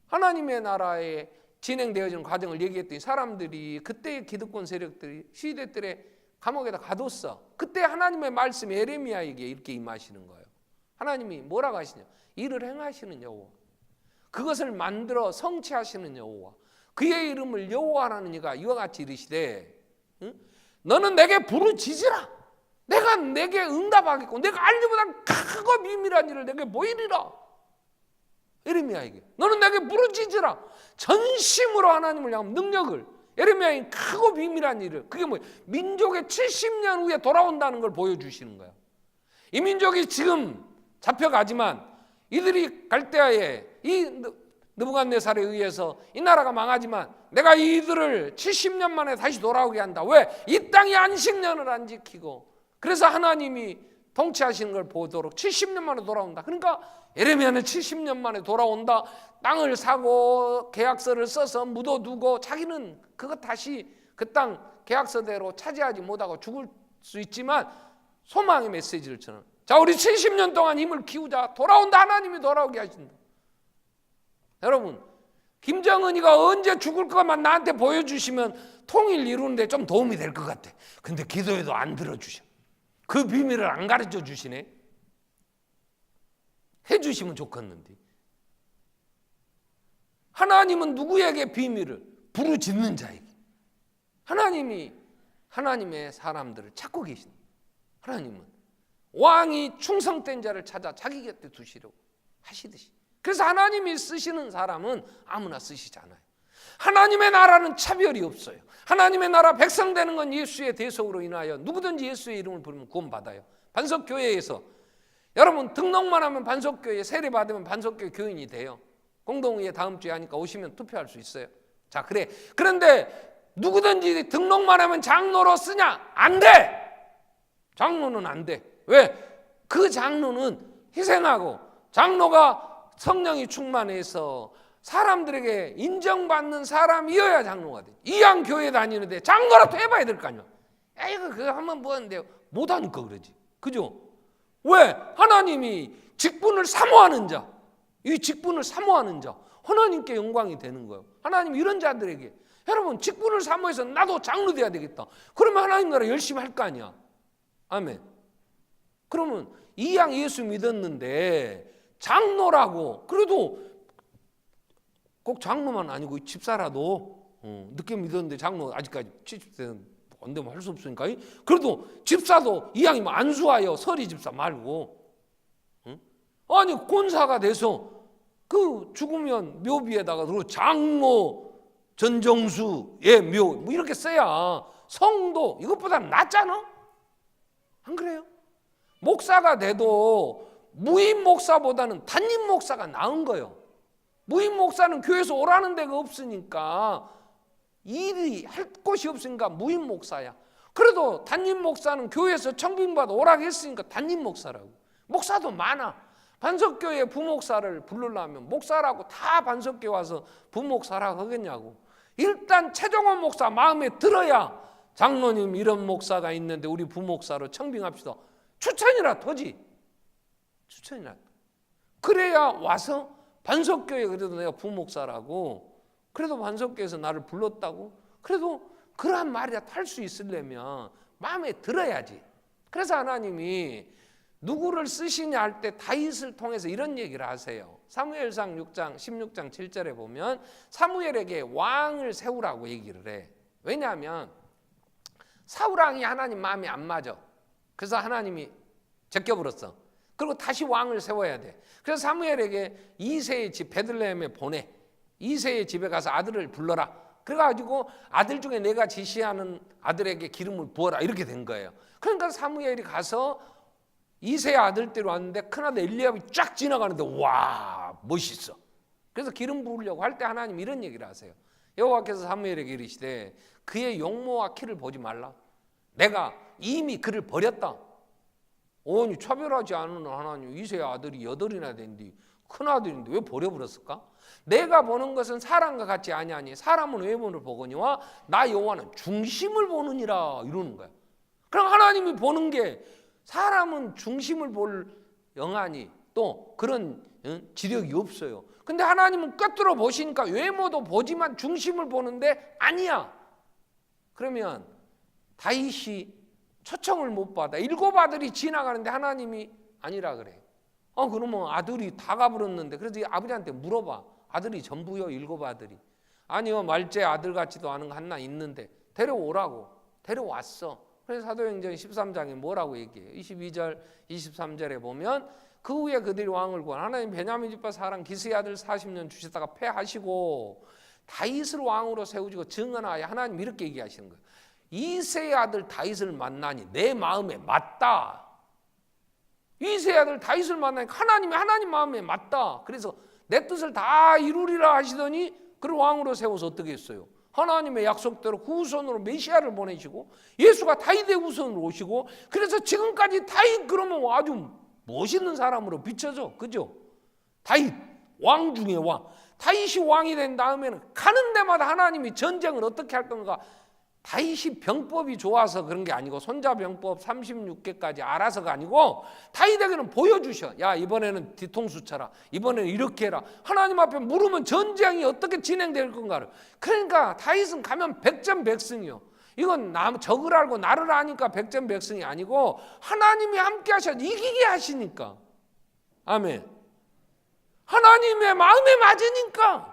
하나님의 나라에 진행되어지는 과정을 얘기했더니 사람들이, 그때의 기득권 세력들이 시대들의 감옥에다 가뒀어. 그때 하나님의 말씀이 에레미야에게 이렇게 임하시는 거예요. 하나님이 뭐라고 하시냐? 일을 행하시는 여호와, 그것을 만들어 성취하시는 여호와, 그의 이름을 여호와라는 이가 이와 같이 이르시되, 너는 내게 부르짖으라. 내가 내게 응답하겠고 내가 알리보다 크고 비밀한 일을 내게 보이리라. 에레미야에게 너는 내게 부르짖으라. 전심으로 하나님을 향한 능력을, 에레미야의 크고 비밀한 일을, 그게 뭐예요? 민족의 70년 후에 돌아온다는 걸 보여주시는 거예요. 이 민족이 지금 잡혀가지만 이들이 갈대아에 이 느부갓네살에 의해서 이 나라가 망하지만 내가 이들을 70년 만에 다시 돌아오게 한다. 왜? 이 땅이 안식년을 안 지키고. 그래서 하나님이 통치하시는 걸 보도록 70년 만에 돌아온다. 그러니까 에레미야는 70년 만에 돌아온다. 땅을 사고 계약서를 써서 묻어두고 자기는 그거 다시 그 땅 계약서대로 차지하지 못하고 죽을 수 있지만 소망의 메시지를 전하는. 자, 우리 70년 동안 힘을 키우자. 돌아온다. 하나님이 돌아오게 하신다. 여러분, 김정은이가 언제 죽을 것만 나한테 보여주시면 통일 이루는데 좀 도움이 될 것 같아. 근데 기도해도 안 들어주셔. 그 비밀을 안 가르쳐 주시네. 해주시면 좋겠는데. 하나님은 누구에게 비밀을? 부르짖는 자에게. 하나님이 하나님의 사람들을 찾고 계십니다. 하나님은 왕이 충성된 자를 찾아 자기 곁에 두시려고 하시듯이. 그래서 하나님이 쓰시는 사람은 아무나 쓰시지 않아요. 하나님의 나라는 차별이 없어요. 하나님의 나라 백성 되는 건 예수의 대속으로 인하여 누구든지 예수의 이름을 부르면 구원받아요. 반석교회에서 여러분 등록만 하면 반석교회 세례 받으면 반석교회 교인이 돼요. 공동의회 다음 주에 하니까 오시면 투표할 수 있어요. 자, 그래. 그런데 누구든지 등록만 하면 장로로 쓰냐? 안 돼. 장로는 안 돼. 왜? 그 장로는 희생하고, 장로가 성령이 충만해서 사람들에게 인정받는 사람이어야 장로가 돼. 이양 교회 다니는데 장로라도 해봐야 될 거 아니야. 이거 그거 하면 뭐하는데 못하니까 그러지. 그죠? 왜? 하나님이 직분을 사모하는 자, 이 직분을 사모하는 자, 하나님께 영광이 되는 거예요. 하나님 이런 자들에게, 여러분 직분을 사모해서 나도 장로 돼야 되겠다. 그러면 하나님 나라 열심히 할 거 아니야. 아멘. 그러면 이양 예수 믿었는데 장로라고, 그래도 꼭 장로만 아니고 집사라도 늦게 믿었는데 장로 아직까지 70세는 안 되면 할 수 없으니까 그래도 집사도 이왕이면 안수하여 서리 집사 말고 아니 권사가 돼서 그 죽으면 묘비에다가 장로 전정수의 묘 뭐 이렇게 써야 성도 이것보다는 낫잖아. 안 그래요? 목사가 돼도 무임 목사보다는 단임 목사가 나은 거예요. 무임 목사는 교회에서 오라는 데가 없으니까 일이 할 곳이 없으니까 무임 목사야. 그래도 단임 목사는 교회에서 청빙받아 오라고 했으니까 단임 목사라고. 목사도 많아. 반석교회 부목사를 부르려면 목사라고 다 반석교회 와서 부목사라고 하겠냐고. 일단 최종원 목사 마음에 들어야 장로님 이런 목사가 있는데 우리 부목사로 청빙합시다. 추천이라도지. 추천이라. 그래야 와서 반석교회 그래도 내가 부목사라고 그래도 반석교회에서 나를 불렀다고 그래도 그러한 말이라도 할 수 있으려면 마음에 들어야지. 그래서 하나님이 누구를 쓰시냐 할 때 다윗을 통해서 이런 얘기를 하세요. 사무엘상 6장 16장 7절에 보면 사무엘에게 왕을 세우라고 얘기를 해. 왜냐하면 사울 왕이 하나님 마음에 안 맞아. 그래서 하나님이 제껴버렸어. 그리고 다시 왕을 세워야 돼. 그래서 사무엘에게 이새의 집 베들레헴에 보내. 이새의 집에 가서 아들을 불러라. 그래가지고 아들 중에 내가 지시하는 아들에게 기름을 부어라 이렇게 된 거예요. 그러니까 사무엘이 가서 이새의 아들대로 왔는데 큰아들 엘리압이 쫙 지나가는데 와 멋있어. 그래서 기름 부으려고 할 때 하나님 이런 얘기를 하세요. 여호와께서 사무엘에게 이르시되 그의 용모와 키를 보지 말라. 내가 이미 그를 버렸다. 아니 차별하지 않은 하나님 이새의 아들이 8이나 된뒤 큰아들인데 왜 버려버렸을까? 내가 보는 것은 사람과 같지 아니하니 사람은 외모를 보거니와 나 여호와는 중심을 보느니라 이러는 거야. 그럼 하나님이 보는 게 사람은 중심을 볼 영안이 또 그런 지력이 없어요. 근데 하나님은 꿰뚫어 보시니까 외모도 보지만 중심을 보는데 아니야. 그러면 다윗이 초청을 못 받아. 7 아들이 지나가는데 하나님이 아니라 그래. 그러면 아들이 다 가버렸는데 그래서 아버지한테 물어봐. 아들이 전부요 7 아들이. 아니요 말제 아들 같지도 않은 거 하나 있는데 데려오라고. 데려왔어. 그래서 사도행전 13장에 뭐라고 얘기해요? 22절 23절에 보면 그 후에 그들이 왕을 구한 하나님 베냐민 집파 사람 기스의 아들 40년 주셨다가 패하시고 다윗을 왕으로 세우시고 증언하여 하나님 이렇게 얘기하시는 거예요. 이새의 아들 다윗을 만나니 내 마음에 맞다. 이새의 아들 다윗을 만나니까 하나님 마음에 맞다. 그래서 내 뜻을 다 이루리라 하시더니 그를 왕으로 세워서 어떻게 했어요? 하나님의 약속대로 후손으로 메시아를 보내시고 예수가 다윗의 후손으로 오시고 그래서 지금까지 다윗 그러면 아주 멋있는 사람으로 비춰져. 그죠? 다윗 왕 중에 왕. 다윗이 왕이 된 다음에는 가는 데마다 하나님이 전쟁을 어떻게 할 건가. 다윗이 병법이 좋아서 그런 게 아니고 손자병법 36개까지 알아서가 아니고 다윗에게는 보여주셔. 야 이번에는 뒤통수 쳐라. 이번에는 이렇게 해라. 하나님 앞에 물으면 전쟁이 어떻게 진행될 건가를. 그러니까 다윗은 가면 백전백승이요. 이건 적을 알고 나를 아니까 백전백승이 아니고 하나님이 함께 하셔서 이기게 하시니까. 아멘. 하나님의 마음에 맞으니까.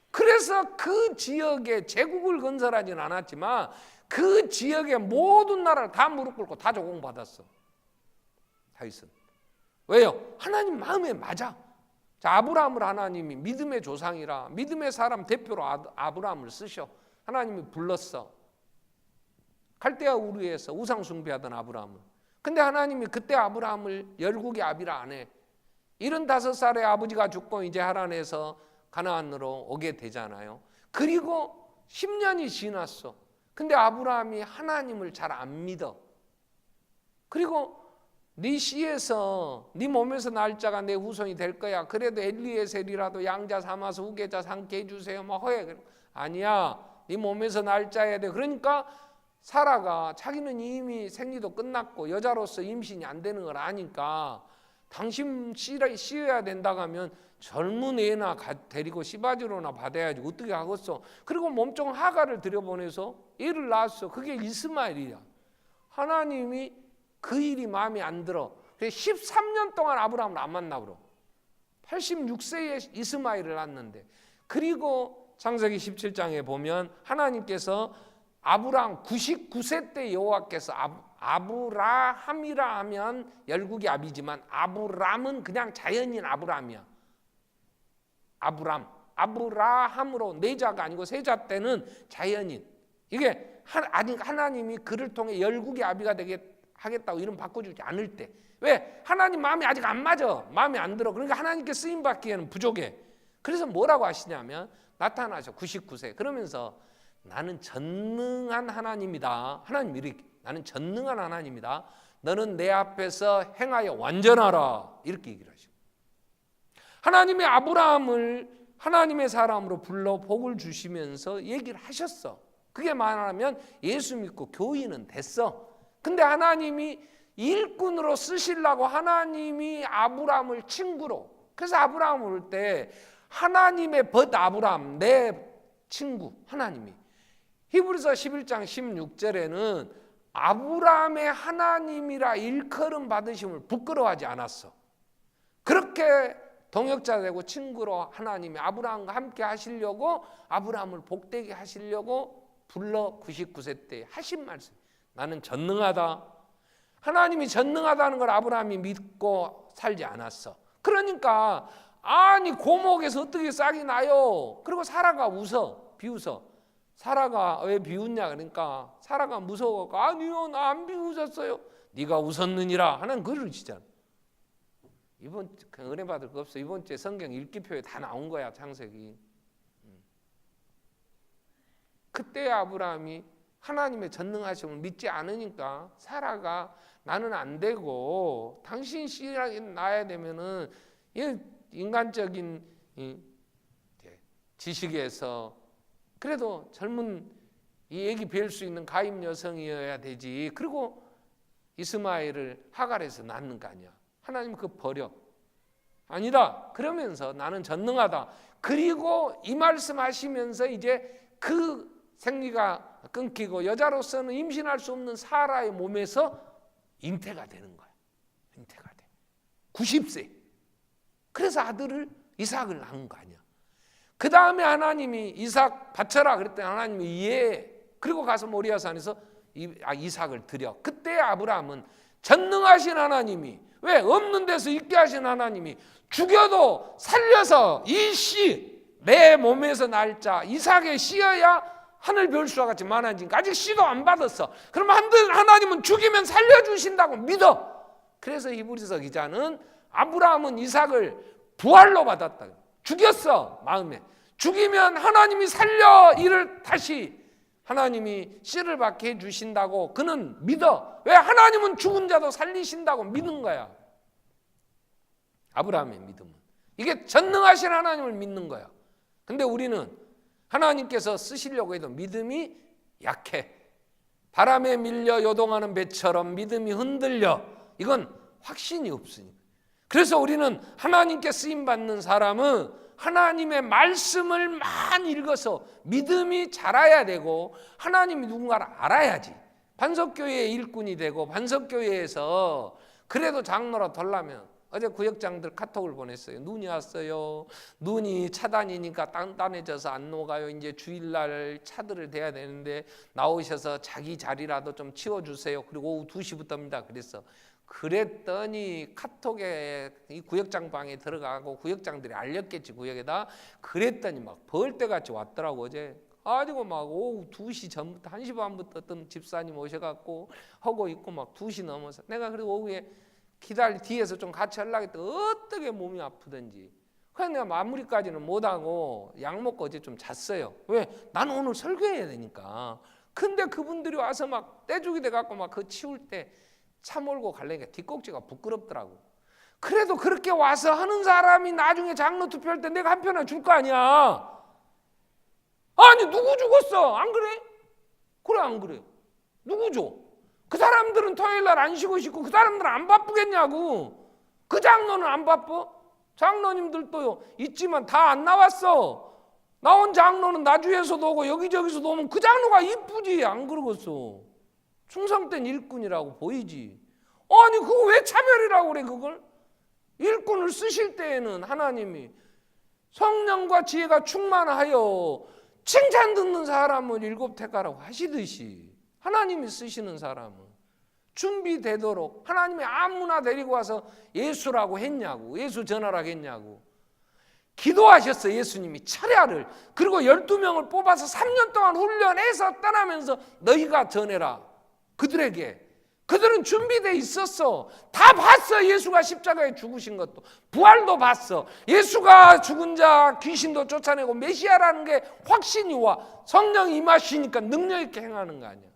그래서 그 지역에 제국을 건설하지는 않았지만 그 지역의 모든 나라를 다 무릎 꿇고 다 조공받았어. 다윗은. 왜요? 하나님 마음에 맞아. 자, 아브라함을 하나님이 믿음의 조상이라 믿음의 사람 대표로 아브라함을 쓰셔. 하나님이 불렀어. 갈대아 우르에서 우상 숭배하던 아브라함을. 근데 하나님이 그때 아브라함을 열국의 아비라 안 해. 75살에 아버지가 죽고 이제 하란에서 가나안으로 오게 되잖아요. 그리고 10년이 지났어. 근데 아브라함이 하나님을 잘 안 믿어. 그리고 네 씨에서 네 몸에서 날 자가 내 후손이 될 거야. 그래도 엘리에셀이라도 양자 삼아서 후계자 삼게 해주세요. 막 허해. 아니야. 네 몸에서 날 자야 돼. 그러니까 사라가 자기는 이미 생리도 끝났고 여자로서 임신이 안 되는 걸 아니까 당신 씌어야 된다고 하면 젊은 애나 데리고 시바지로나 받아야지 어떻게 하겠어. 그리고 몸종 하가를 들여보내서 애를 낳았어. 그게 이스마엘이야. 하나님이 그 일이 마음에 안 들어. 그래서 13년 동안 아브라함을 안 만나 버려. 86세에 이스마엘을 낳았는데 그리고 창세기 17장에 보면 하나님께서 아브라함 99세 때 여호와께서 아브라함이라 하면 열국이 아비지만 아브람은 그냥 자연인 아브라함이야. 아브라함으로 내자가 아니고 세자 때는 자연인. 이게 하나님이 그를 통해 열국의 아비가 되게 하겠다고 이름 바꿔주지 않을 때. 왜? 하나님 마음이 아직 안 맞아. 마음에 안 들어. 그러니까 하나님께 쓰임 받기에는 부족해. 그래서 뭐라고 하시냐면 나타나셔 99세. 그러면서 나는 전능한 하나님이다. 하나님 이렇게 나는 전능한 하나님이다. 너는 내 앞에서 행하여 완전하라. 이렇게 얘기를 하시고 하나님의 아브라함을 하나님의 사람으로 불러 복을 주시면서 얘기를 하셨어. 그게 말하면 예수 믿고 교인은 됐어. 근데 하나님이 일꾼으로 쓰시려고 하나님이 아브라함을 친구로, 그래서 아브라함 올 때 하나님의 벗 아브라함 내 친구 하나님이 히브리서 11장 16절에는 아브라함의 하나님이라 일컬음 받으심을 부끄러워하지 않았어. 그렇게 동역자 되고 친구로 하나님이 아브라함과 함께 하시려고 아브라함을 복되게 하시려고 불러 99세 때 하신 말씀. 나는 전능하다. 하나님이 전능하다는 걸 아브라함이 믿고 살지 않았어. 그러니까 아니 고목에서 어떻게 싹이 나요? 그리고 사라가 비웃어. 사라가 왜 비웃냐? 그러니까 사라가 무서워서 아니요 나 안 비웃었어요. 네가 웃었느니라 하는 글을 치잖아. 이번 은혜 받을 거 없어. 이번 주에 성경 읽기표에 다 나온 거야 창세기. 그때 아브라함이 하나님의 전능하심을 믿지 않으니까 사라가 나는 안 되고 당신 씨가 낳아야 되면은 인간적인 지식에서 그래도 젊은 이 애기 뵐 수 있는 가임 여성이어야 되지. 그리고 이스마엘을 하갈에서 낳는 거 아니야. 하나님 그거 버려. 아니다. 그러면서 나는 전능하다. 그리고 이 말씀하시면서 이제 그 생리가 끊기고 여자로서는 임신할 수 없는 사라의 몸에서 잉태가 되는 거야. 잉태가 돼. 90세. 그래서 아들을 이삭을 낳은 거 아니야. 그 다음에 하나님이 이삭 바쳐라 그랬더니 하나님이 예. 그리고 가서 모리아산에서 이삭을 드려. 그때 아브라함은 전능하신 하나님이 왜 없는 데서 있게 하신 하나님이 죽여도 살려서 이 씨 내 몸에서 날 자 이삭의 씨여야 하늘 별수와 같이 많아지니까 아직 씨도 안 받았어. 그러면 하나님은 죽이면 살려주신다고 믿어. 그래서 히브리서 기자는 아브라함은 이삭을 부활로 받았다. 죽였어 마음에. 죽이면 하나님이 살려 이를 다시 하나님이 씨를 받게 해주신다고 그는 믿어. 왜? 하나님은 죽은 자도 살리신다고 믿는 거야. 아브라함의 믿음은 이게 전능하신 하나님을 믿는 거야. 근데 우리는 하나님께서 쓰시려고 해도 믿음이 약해. 바람에 밀려 요동하는 배처럼 믿음이 흔들려. 이건 확신이 없으니까. 그래서 우리는 하나님께 쓰임받는 사람은 하나님의 말씀을 많이 읽어서 믿음이 자라야 되고 하나님이 누군가를 알아야지. 반석교회의 일꾼이 되고 반석교회에서 그래도 장로라 되려면 어제 구역장들 카톡을 보냈어요. 눈이 왔어요. 눈이 차단이니까 단단해져서 안 녹아요. 이제 주일날 차들을 대야 되는데 나오셔서 자기 자리라도 좀 치워주세요. 그리고 오후 2시부터입니다. 그랬더니 카톡에 이 구역장 방에 들어가고 구역장들이 알렸겠지 구역에다. 그랬더니 막 벌떼같이 왔더라고 어제. 가지고 막 오후 2시 전부터 1시 반부터 어떤 집사님 오셔갖고 하고 있고 막 2시 넘어서 내가 그리고 오후에 뒤에서 좀 같이 하려고 했더니 어떻게 몸이 아프든지. 그래서 내가 마무리까지는 못하고 약 먹고 어제 좀 잤어요. 왜? 나는 오늘 설교해야 되니까. 근데 그분들이 와서 막 떼죽이 돼갖고 막 그 치울 때 차 몰고 가려니까 뒷꼭지가 부끄럽더라고. 그래도 그렇게 와서 하는 사람이 나중에 장로 투표할 때 내가 한 표 줄 거 아니야. 아니 누구 죽었어? 안 그래? 그래 안 그래? 누구 줘? 그 사람들은 토요일날 안 쉬고 싶고 그 사람들은 안 바쁘겠냐고. 그 장로는 안 바빠? 장로님들도 있지만 다 안 나왔어. 나온 장로는 나주에서도 오고 여기저기서도 오면 그 장로가 이쁘지. 안 그러겠어. 충성된 일꾼이라고 보이지. 아니 그거 왜 차별이라고 그래 그걸? 일꾼을 쓰실 때에는 하나님이 성령과 지혜가 충만하여 칭찬 듣는 사람을 일곱 택하라고 하시듯이 하나님이 쓰시는 사람은 준비되도록 하나님이 아무나 데리고 와서 예수라고 했냐고, 예수 전하라고 했냐고. 기도하셨어. 예수님이 철야를. 그리고 12명을 뽑아서 3년 동안 훈련해서 떠나면서 너희가 전해라. 그들에게. 그들은 준비되어 있었어. 다 봤어. 예수가 십자가에 죽으신 것도. 부활도 봤어. 예수가 죽은 자 귀신도 쫓아내고 메시아라는 게 확신이 와. 성령이 임하시니까 능력 있게 행하는 거 아니야.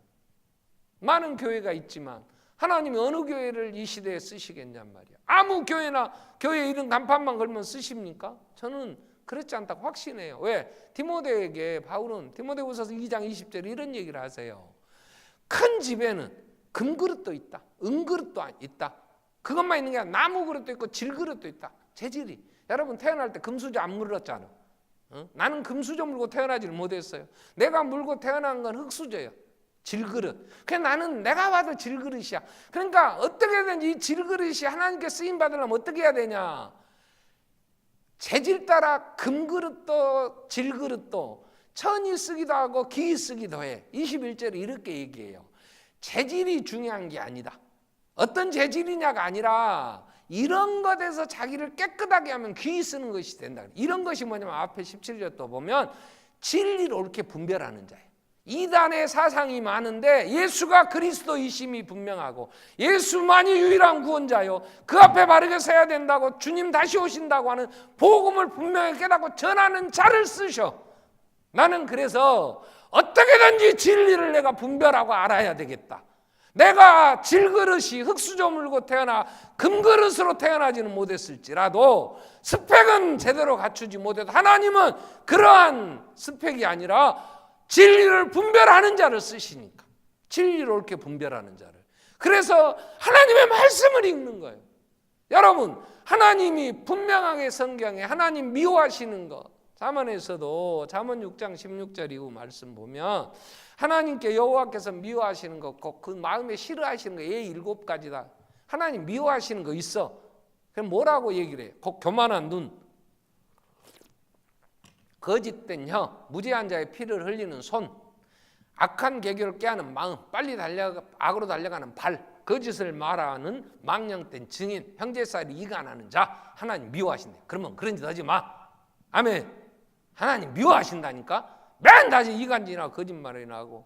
많은 교회가 있지만 하나님이 어느 교회를 이 시대에 쓰시겠냔 말이야. 아무 교회나 교회 이름 간판만 걸면 쓰십니까? 저는 그렇지 않다고 확신해요. 왜? 디모데에게 바울은 디모데후서서 2장 20절에 이런 얘기를 하세요. 큰 집에는 금그릇도 있다. 은그릇도 있다. 그것만 있는 게 아니라 나무 그릇도 있고 질그릇도 있다. 재질이. 여러분 태어날 때 금수저 안 물었잖아. 나는 금수저 물고 태어나지를 못했어요. 내가 물고 태어난 건 흙수저예요. 질그릇. 그냥 나는 내가 봐도 질그릇이야. 그러니까 어떻게든 이 질그릇이 하나님께 쓰임 받으려면 어떻게 해야 되냐? 재질 따라 금그릇도 질그릇도 천이 쓰기도 하고 기이 쓰기도 해. 21절에 이렇게 얘기해요. 재질이 중요한 게 아니다. 어떤 재질이냐가 아니라 이런 것에서 자기를 깨끗하게 하면 기이 쓰는 것이 된다. 이런 것이 뭐냐면 앞에 17절 또 보면 진리를 옳게 분별하는 자예요. 이단의 사상이 많은데 예수가 그리스도이심이 분명하고 예수만이 유일한 구원자요, 그 앞에 바르게 서야 된다고, 주님 다시 오신다고 하는 복음을 분명히 깨닫고 전하는 자를 쓰셔. 나는 그래서 어떻게든지 진리를 내가 분별하고 알아야 되겠다. 내가 질그릇이 흙수저 물고 태어나 금그릇으로 태어나지는 못했을지라도 스펙은 제대로 갖추지 못해도 하나님은 그러한 스펙이 아니라 진리를 분별하는 자를 쓰시니까, 진리를 옳게 분별하는 자를. 그래서 하나님의 말씀을 읽는 거예요. 여러분, 하나님이 분명하게 성경에 하나님 미워하시는 것, 잠언에서도 잠언 6장 16절 이후 말씀 보면 하나님께 여호와께서 미워하시는 것, 그 마음에 싫어하시는 거, 예 7가지다. 하나님 미워하시는 거 있어. 그럼 뭐라고 얘기를 해요? 교만한 눈, 거짓된 혀, 무죄한 자의 피를 흘리는 손, 악한 계교를 깨하는 마음, 빨리 악으로 달려가는 발, 거짓을 말하는 망령된 증인, 형제사이를 이간하는 자, 하나님 미워하신대. 그러면 그런 짓 하지 마. 아멘. 하나님 미워하신다니까. 맨 다시 이간질이나 거짓말이나 하고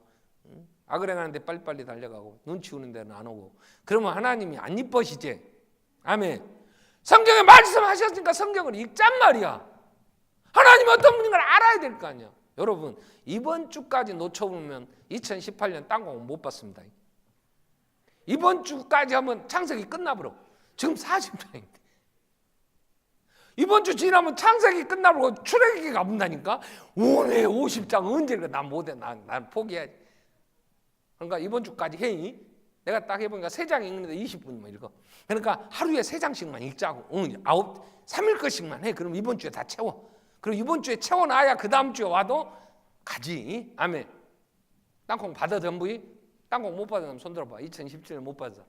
악을 행하는데 빨리빨리 달려가고 눈치 오는 데는 안 오고, 그러면 하나님이 안 이뻐시지. 아멘. 성경에 말씀하셨으니까 성경을 읽잔 말이야. 하나님이 어떤 분인 걸 알아야 될 거 아니야. 여러분, 이번 주까지 놓쳐보면 2018년 땅콩 못 받습니다. 이번 주까지 하면 창세기 끝나버려. 지금 40장인데 이번 주 지나면 창세기 끝나버리고 출애굽기 가본다니까. 오늘 50장 언제 읽어? 난 못해. 난 포기해야지. 그러니까 이번 주까지 해. 내가 딱 해보니까 3장 읽는데 20분이면 읽어. 그러니까 하루에 3장씩만 읽자고. 3일 것씩만 해. 그럼 이번 주에 다 채워. 그리고 이번 주에 채워놔야 그 다음 주에 와도 가지. 아멘. 땅콩 받아 전부이? 땅콩 못 받은 사람 손 들어봐. 2017년 못 받아.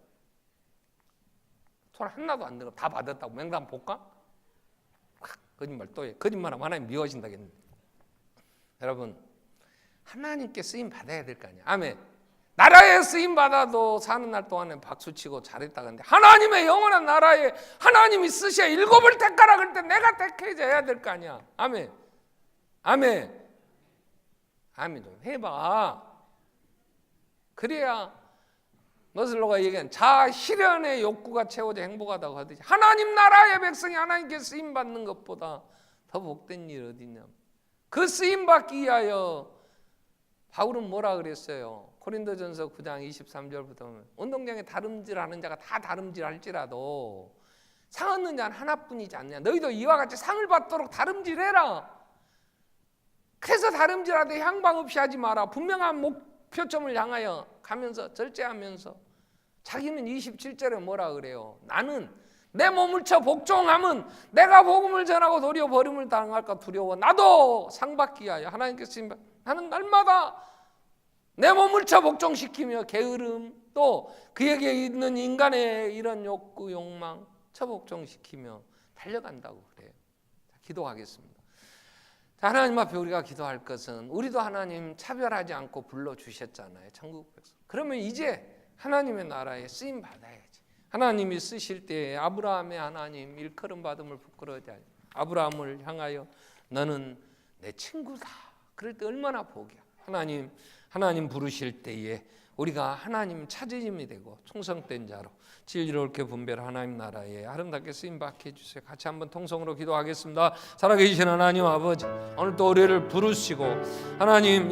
손 하나도 안 들어. 다 받았다고. 맹단 볼까? 거짓말 또 해. 거짓말하면 하나님 미워하신다겠네. 여러분, 하나님께 쓰임 받아야 될 거 아니야. 아멘. 나라에 쓰임 받아도 사는 날 동안에 박수치고 잘했다 그러는데 하나님의 영원한 나라에 하나님이 쓰셔야 7을 택하라 그럴 때 내가 택해줘야 될 거 아니야. 아멘. 아멘. 아멘 좀 해봐. 그래야 머슬로가 얘기한 자아 실현의 욕구가 채워져 행복하다고 하듯이 하나님 나라의 백성이 하나님께 쓰임받는 것보다 더 복된 일 어디 있냐. 그 쓰임받기 위하여 바울은 뭐라 그랬어요? 고린도전서 9장 23절부터 보면 운동장에 다름질하는 자가 다 다름질할지라도 상 얻는 자는 하나뿐이지 않냐. 너희도 이와 같이 상을 받도록 다름질해라. 그래서 다름질하되 향방 없이 하지 마라. 분명한 목표점을 향하여 가면서 절제하면서 자기는 27절에 뭐라 그래요? 나는 내 몸을 쳐 복종하면 내가 복음을 전하고 도리어 버림을 당할까 두려워. 나도 상 받기 위하여 하나님께서 나는 날마다 내 몸을 쳐 복종시키며 게으름 또 그에게 있는 인간의 이런 욕구 욕망 쳐 복종시키며 달려간다고 그래요. 기도하겠습니다. 자, 하나님 앞에 우리가 기도할 것은 우리도 하나님 차별하지 않고 불러주셨잖아요. 천국 백성. 그러면 이제 하나님의 나라에 쓰임 받아야지. 하나님이 쓰실 때에 아브라함의 하나님 일컬음 받음을 부끄러워하지 않아요. 아브라함을 향하여 너는 내 친구다. 그럴 때 얼마나 복이야. 하나님 부르실 때에 우리가 하나님 찾으심이 되고 충성된 자로 진리롭게 분별한 하나님 나라에 아름답게 쓰임받게 해주세요. 같이 한번 통성으로 기도하겠습니다. 살아계신 하나님 아버지, 오늘 또 우리를 부르시고 하나님